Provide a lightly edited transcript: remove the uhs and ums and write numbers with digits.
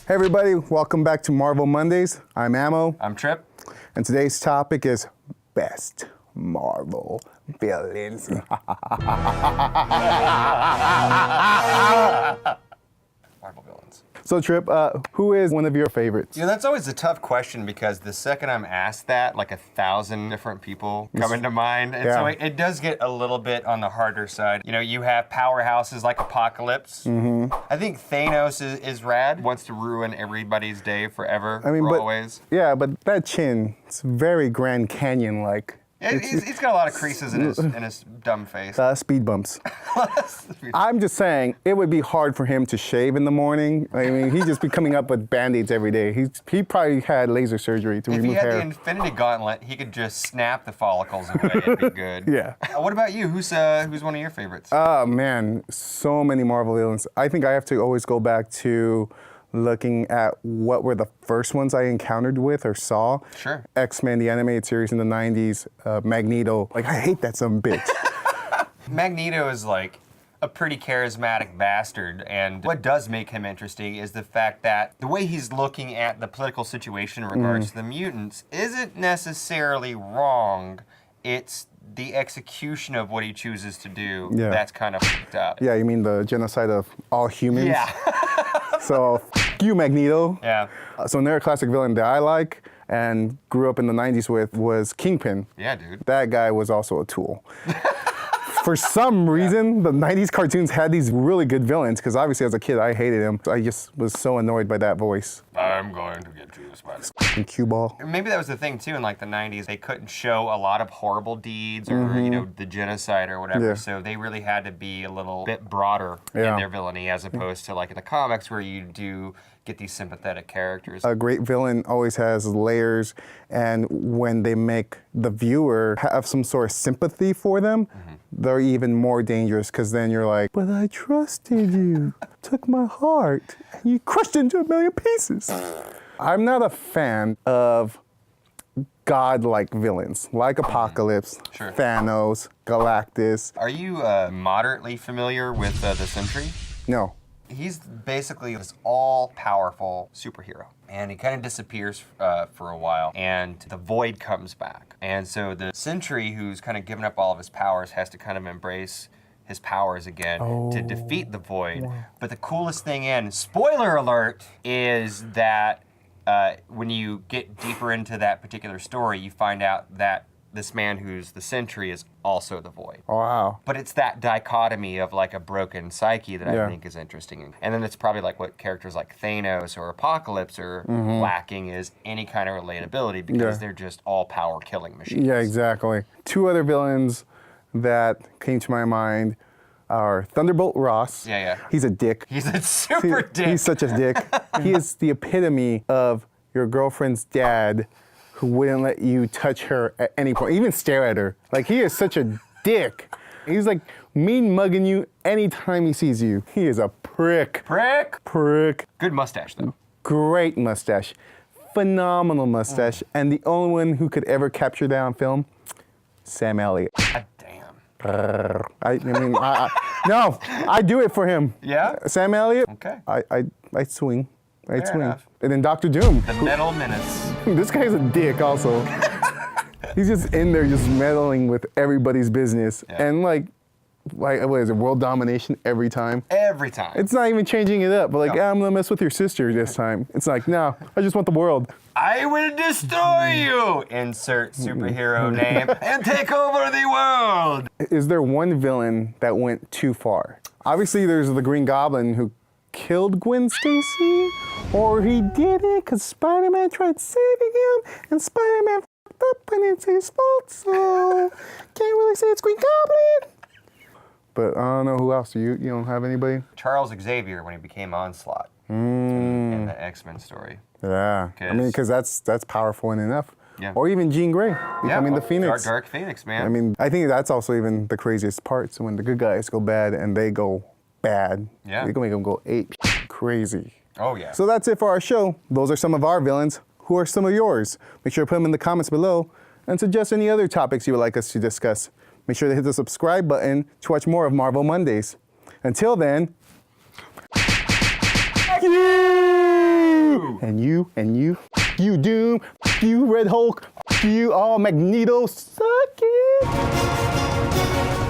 Hey everybody, welcome back to Marvel Mondays. I'm Ammo. I'm Trip. And today's topic is best Marvel villains. Marvel villains. So Trip, who is one of your favorites? Yeah, that's always a tough question because the second I'm asked that, like 1,000 different people come into mind. And so it does get a little bit on the harder side. You know, you have powerhouses like Apocalypse. Mm-hmm. I think Thanos is rad, wants to ruin everybody's day forever, always. Yeah, but that chin, it's very Grand Canyon-like. He's got a lot of creases in his dumb face. Speed bumps. I'm just saying, it would be hard for him to shave in the morning. I mean, he'd just be coming up with Band-Aids every day. He probably had laser surgery to remove hair. If he had the Infinity Gauntlet, he could just snap the follicles away. It'd be good. Yeah. What about you? Who's one of your favorites? Oh, man, so many Marvel villains. I think I have to always go back to looking at what were the first ones I encountered with or saw. Sure. X-Men, the animated series in the 90s, Magneto. Like, I hate that son of a bitch. Magneto is like a pretty charismatic bastard, and what does make him interesting is the fact that the way he's looking at the political situation in regards to the mutants isn't necessarily wrong. It's the execution of what he chooses to do that's kind of fucked up. Yeah, you mean the genocide of all humans? Yeah. So, f you, Magneto. Yeah. So another classic villain that I like and grew up in the 90s with was Kingpin. Yeah, dude. That guy was also a tool. For some reason, the 90s cartoons had these really good villains, because obviously as a kid, I hated him. I just was so annoyed by that voice. I'm going to get you, Spider. And cue ball. Maybe that was the thing, too, in like the 90s. They couldn't show a lot of horrible deeds or, you know, the genocide or whatever, so they really had to be a little bit broader in their villainy, as opposed to like in the comics where you do get these sympathetic characters. A great villain always has layers, and when they make the viewer have some sort of sympathy for them, they're even more dangerous, because then you're like, but I trusted you, took my heart, and you crushed it into a million pieces. I'm not a fan of godlike villains, like Apocalypse, Thanos, Galactus. Are you moderately familiar with the Sentry? No. He's basically this all-powerful superhero, and he kind of disappears for a while, and the Void comes back. And so the Sentry, who's kind of given up all of his powers, has to kind of embrace his powers again to defeat the Void. But the coolest thing, and spoiler alert, is that when you get deeper into that particular story, you find out that this man who's the Sentry is also the Void. Oh, wow. But it's that dichotomy of like a broken psyche that I think is interesting. And then it's probably like what characters like Thanos or Apocalypse are lacking is any kind of relatability, because they're just all power killing machines. Yeah, exactly. Two other villains that came to my mind are Thunderbolt Ross. Yeah. He's a dick. He's a super dick. He's such a dick. He is the epitome of your girlfriend's dad who wouldn't let you touch her at any point, even stare at her. Like, he is such a dick. He's like mean mugging you anytime he sees you. He is a prick. Prick. Good mustache, though. Great mustache. Phenomenal mustache. And the only one who could ever capture that on film, Sam Elliott. God damn. No, I do it for him. Yeah? Sam Elliott. Okay. I swing. Fair enough. And then Dr. Doom. The Metal Menace. This guy's a dick also. He's just in there just meddling with everybody's business. Yeah. And like, what is it, world domination every time? Every time. It's not even changing it up, but like, I'm gonna mess with your sister this time. It's like, no, I just want the world. I will destroy you! Insert superhero name and take over the world! Is there one villain that went too far? Obviously, there's the Green Goblin who killed Gwen Stacy, or he did it because Spider-Man tried saving him, and Spider-Man fucked up and it's his fault, so can't really say it's Green Goblin. But I don't know who else. You don't have anybody? Charles Xavier when he became Onslaught in the X-Men story. Yeah, I mean, because that's powerful enough. Yeah. Or even Jean Grey becoming the Phoenix. Dark Phoenix, man. I mean, I think that's also even the craziest part. So when the good guys go bad and they go bad, they can make them go ape crazy. Oh, yeah. So that's it for our show. Those are some of our villains. Who are some of yours? Make sure to put them in the comments below and suggest any other topics you would like us to discuss. Make sure to hit the subscribe button to watch more of Marvel Mondays. Until then, yay! you. And you, and you. You Doom. You Red Hulk. You all Magneto. Suck it.